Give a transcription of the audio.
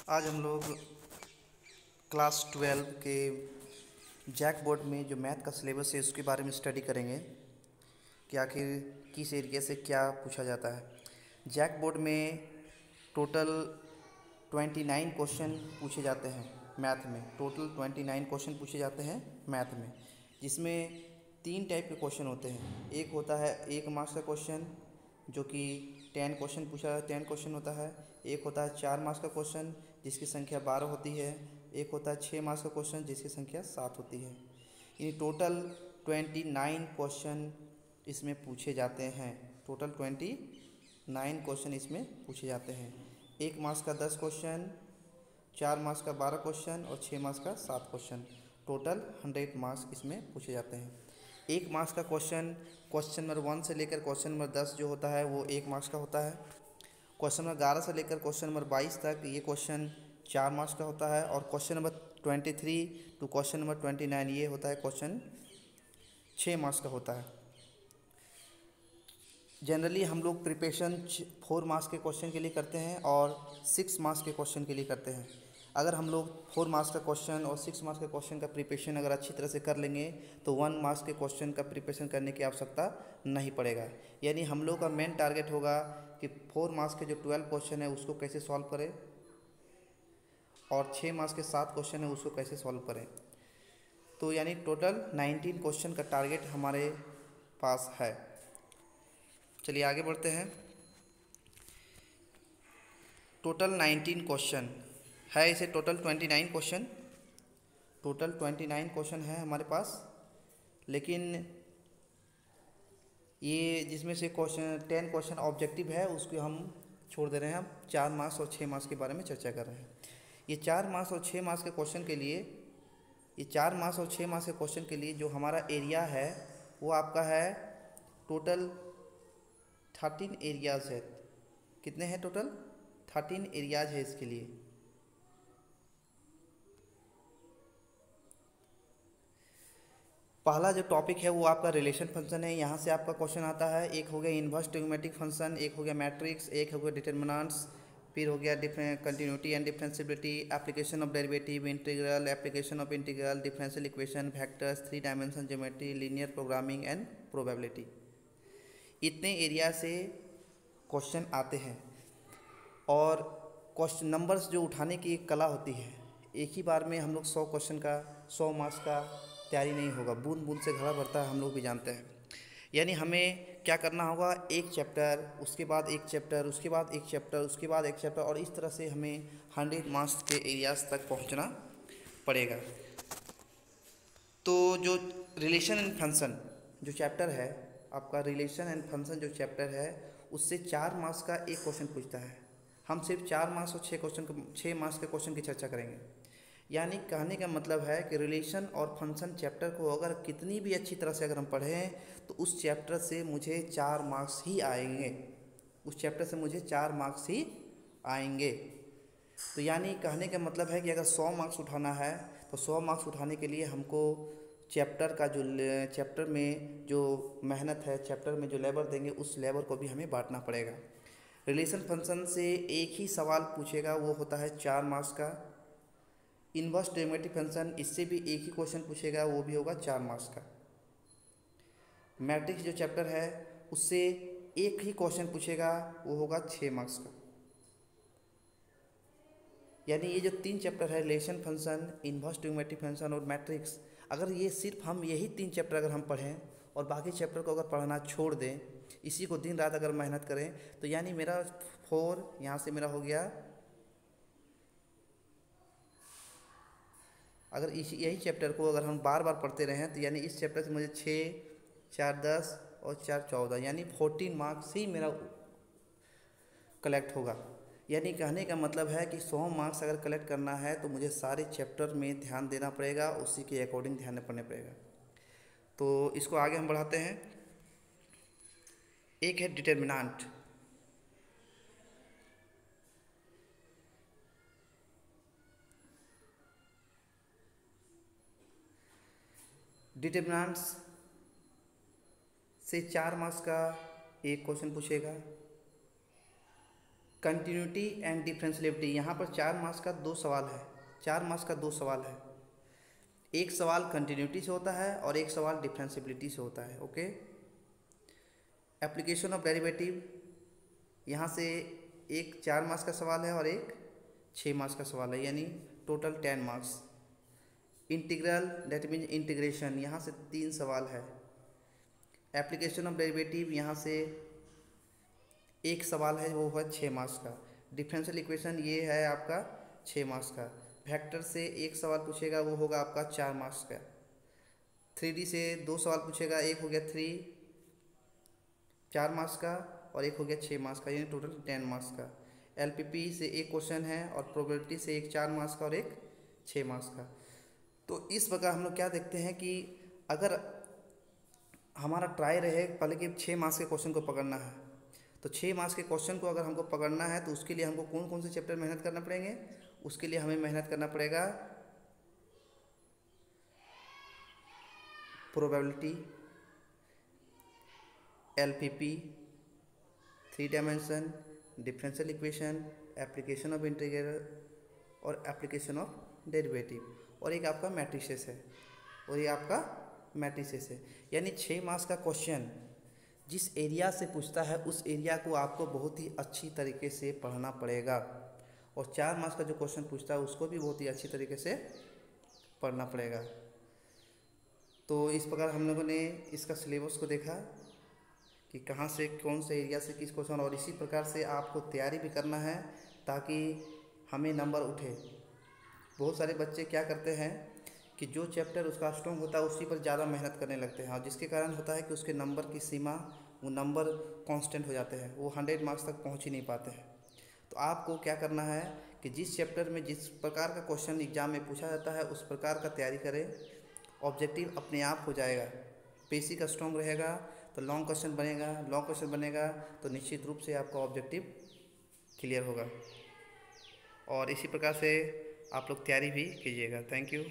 आज हम लोग क्लास 12 के जैक बोर्ड में जो मैथ का सिलेबस है उसके बारे में स्टडी करेंगे कि आखिर किस एरिया से क्या पूछा जाता है। जैक बोर्ड में टोटल 29 क्वेश्चन पूछे जाते हैं मैथ में। टोटल 29 क्वेश्चन पूछे जाते हैं मैथ में, जिसमें 3 टाइप के क्वेश्चन होते हैं। एक होता है 1 मार्क्स का क्वेश्चन जो कि 10 क्वेश्चन होता है। एक होता है 4 मार्क्स का क्वेश्चन जिसकी संख्या 12 होती है। एक होता है 6 मार्क्स का क्वेश्चन जिसकी संख्या 7 होती है। यानी टोटल 29 क्वेश्चन इसमें पूछे जाते हैं। टोटल 29 क्वेश्चन इसमें पूछे जाते हैं। 1 मार्क्स का 10 क्वेश्चन, 4 मार्क्स का 12 क्वेश्चन और 6 मार्क्स का 7 क्वेश्चन। टोटल 100 मार्क्स इसमें पूछे जाते हैं। 1 मार्क्स का क्वेश्चन नंबर 1 से लेकर क्वेश्चन नंबर 10 जो होता है वो 1 मार्क्स का होता है। क्वेश्चन नंबर 11 से लेकर क्वेश्चन नंबर 22 तक ये क्वेश्चन 4 मार्क्स का होता है। और question number 23 to question number 29 ये होता है क्वेश्चन 6 मार्क्स का होता है। जनरली हम लोग प्रिपरेशन 4 मार्क्स के क्वेश्चन के लिए करते हैं और 6 मार्क्स के क्वेश्चन के लिए करते हैं। अगर हम लोग 4 मार्क्स का क्वेश्चन और 6 मार्क्स के क्वेश्चन का प्रिपरेशन अगर अच्छी तरह से कर लेंगे तो 1 मार्क्स के क्वेश्चन का प्रिपरेशन करने की आवश्यकता नहीं पड़ेगा। यानी हम लोग का मेन टारगेट होगा कि 4 मार्क्स के जो 12 क्वेश्चन है उसको कैसे सॉल्व करें और 6 मार्क्स के 7 क्वेश्चन है उसको कैसे सॉल्व करें। तो यानी टोटल 19 क्वेश्चन का टारगेट हमारे पास है। चलिए आगे बढ़ते हैं। टोटल 19 क्वेश्चन है, इसे टोटल 29 क्वेश्चन है हमारे पास। लेकिन ये जिसमें से 10 क्वेश्चन ऑब्जेक्टिव है उसको हम छोड़ दे रहे हैं। हम 4 मार्क्स और 6 मार्क्स के बारे में चर्चा कर रहे हैं। ये 4 मार्क्स और 6 मार्क्स के क्वेश्चन के लिए जो हमारा एरिया है वो आपका है टोटल 13 एरियाज़ है। कितने हैं टोटल? 13 एरियाज़ है इसके लिए। पहला जो टॉपिक है वो आपका रिलेशन फंक्शन है। यहाँ से आपका क्वेश्चन आता है। एक हो गया इन्वर्स ट्रिग्नोमेट्रिक फंक्शन, एक हो गया मैट्रिक्स, एक हो गया डिटर्मिनेंट्स, फिर हो गया continuity and differentiability, application of derivative, integral, application of integral, differential equation, vectors, 3 dimension geometry, linear programming and probability. इतने एरिया से क्वेश्चन आते हैं और क्वेश्चन नंबर्स जो उठाने की एक कला होती है। एक ही बार में हम लोग 100 क्वेश्चन का 100 मार्क्स का तैयारी नहीं होगा। बूंद बूंद से घड़ा भरता है, हम लोग भी जानते हैं। यानी हमें क्या करना होगा, एक चैप्टर, उसके बाद एक चैप्टर, उसके बाद एक चैप्टर, उसके बाद एक चैप्टर, और इस तरह से हमें 100 मार्क्स के एरियाज तक पहुंचना पड़ेगा। तो जो रिलेशन एंड फंक्शन जो चैप्टर है आपका, रिलेशन एंड फंक्शन जो चैप्टर है उससे 4 मार्क्स का एक क्वेश्चन पूछता है। हम सिर्फ 4 मार्क्स और 6 मार्क्स के क्वेश्चन की चर्चा करेंगे। यानी कहने का मतलब है कि रिलेशन और फंक्शन चैप्टर को अगर कितनी भी अच्छी तरह से अगर हम पढ़ें तो उस चैप्टर से मुझे 4 मार्क्स ही आएंगे। तो यानी कहने का मतलब है कि अगर 100 मार्क्स उठाना है तो 100 मार्क्स उठाने के लिए हमको चैप्टर में जो मेहनत है, चैप्टर में जो लेबर देंगे उस लेबर को भी हमें बांटना पड़ेगा। रिलेशन फंक्शन से एक ही सवाल पूछेगा, वो होता है 4 मार्क्स का। इन्वर्स ट्रिग्नोमेट्रिक फंक्शन इससे भी एक ही क्वेश्चन पूछेगा, वो भी होगा 4 मार्क्स का। मैट्रिक्स जो चैप्टर है उससे एक ही क्वेश्चन पूछेगा, वो होगा 6 मार्क्स का। यानी ये जो 3 चैप्टर है, relation function, inverse trigonometric function और मैट्रिक्स, अगर ये सिर्फ हम यही 3 चैप्टर अगर हम पढ़ें और बाकी चैप्टर को अगर पढ़ना छोड़ दें, इसी को दिन रात अगर मेहनत करें, तो यानी मेरा 4 यहाँ से मेरा हो गया। अगर यही चैप्टर को अगर हम बार बार पढ़ते रहें तो यानी इस चैप्टर से मुझे 6, 4 10 और 4 14 यानी 14 मार्क्स ही मेरा कलेक्ट होगा। यानी कहने का मतलब है कि 100 मार्क्स अगर कलेक्ट करना है तो मुझे सारे चैप्टर में ध्यान देना पड़ेगा, उसी के अकॉर्डिंग ध्यान पढ़ना पड़ेगा। तो इसको आगे हम बढ़ाते हैं। एक है डिटर्मिनेंट। डिटर्मिनेंट्स से 4 मार्क्स का एक क्वेश्चन पूछेगा। कंटिन्यूटी एंड डिफरेंशिएबिलिटी, यहाँ पर 4 मार्क्स का 2 सवाल है, 4 मार्क्स का 2 सवाल है। एक सवाल कंटिन्यूटी से होता है और एक सवाल डिफरेंशिएबिलिटी से होता है। ओके, एप्लीकेशन ऑफ डेरिवेटिव, यहाँ से एक 4 मार्क्स का सवाल है और एक 6 मार्क्स का सवाल है, यानी total 10 marks. Integral that mean integration, यहाँ से 3 सवाल है। एप्लीकेशन ऑफ डेरिवेटिव, यहाँ से एक सवाल है, वो है 6 मार्क्स का। डिफरेंशियल इक्वेशन ये है आपका 6 मार्क्स का। वेक्टर से एक सवाल पूछेगा, वो होगा आपका 4 मार्क्स का। 3D से 2 सवाल पूछेगा, एक हो गया 4 मार्क्स का और एक हो गया 6 मार्क्स का, यानी टोटल 10 मार्क्स का। LPP से एक क्वेश्चन है और प्रोबेबिलिटी से एक 4 मार्क्स का और एक 6 मार्क्स का। तो इस प्रकार हम लोग क्या देखते हैं कि अगर हमारा ट्राई रहे पहले कि 6 मार्क्स के क्वेश्चन को पकड़ना है, तो 6 मार्क्स के क्वेश्चन को अगर हमको पकड़ना है तो उसके लिए हमको कौन कौन से चैप्टर मेहनत करना पड़ेंगे। उसके लिए हमें मेहनत करना पड़ेगा probability, LPP, 3 dimension, differential equation, application of integral और एप्लीकेशन ऑफ डेरिवेटिव, और एक आपका मैट्रिसेस है, और ये आपका मैट्रिसेस है। यानी 6 मार्क्स का क्वेश्चन जिस एरिया से पूछता है उस एरिया को आपको बहुत ही अच्छी तरीके से पढ़ना पड़ेगा, और 4 मार्क्स का जो क्वेश्चन पूछता है उसको भी बहुत ही अच्छी तरीके से पढ़ना पड़ेगा। तो इस प्रकार हम लोगों ने इसका सिलेबस को देखा कि कहाँ से कौन से एरिया से किस क्वेश्चन, और इसी प्रकार से आपको तैयारी भी करना है ताकि हमें नंबर उठे। बहुत सारे बच्चे क्या करते हैं कि जो चैप्टर उसका स्ट्रॉन्ग होता है उसी पर ज़्यादा मेहनत करने लगते हैं, और जिसके कारण होता है कि उसके नंबर की सीमा, वो नंबर कांस्टेंट हो जाते हैं, वो 100 मार्क्स तक पहुंच ही नहीं पाते हैं। तो आपको क्या करना है कि जिस चैप्टर में जिस प्रकार का क्वेश्चन एग्जाम में पूछा जाता है उस प्रकार का तैयारी करें, ऑब्जेक्टिव अपने आप हो जाएगा। बेसिक स्ट्रॉन्ग रहेगा तो लॉन्ग क्वेश्चन बनेगा, लॉन्ग क्वेश्चन बनेगा तो निश्चित रूप से आपका ऑब्जेक्टिव क्लियर होगा। और इसी प्रकार से आप लोग तैयारी भी कीजिएगा। Thank you.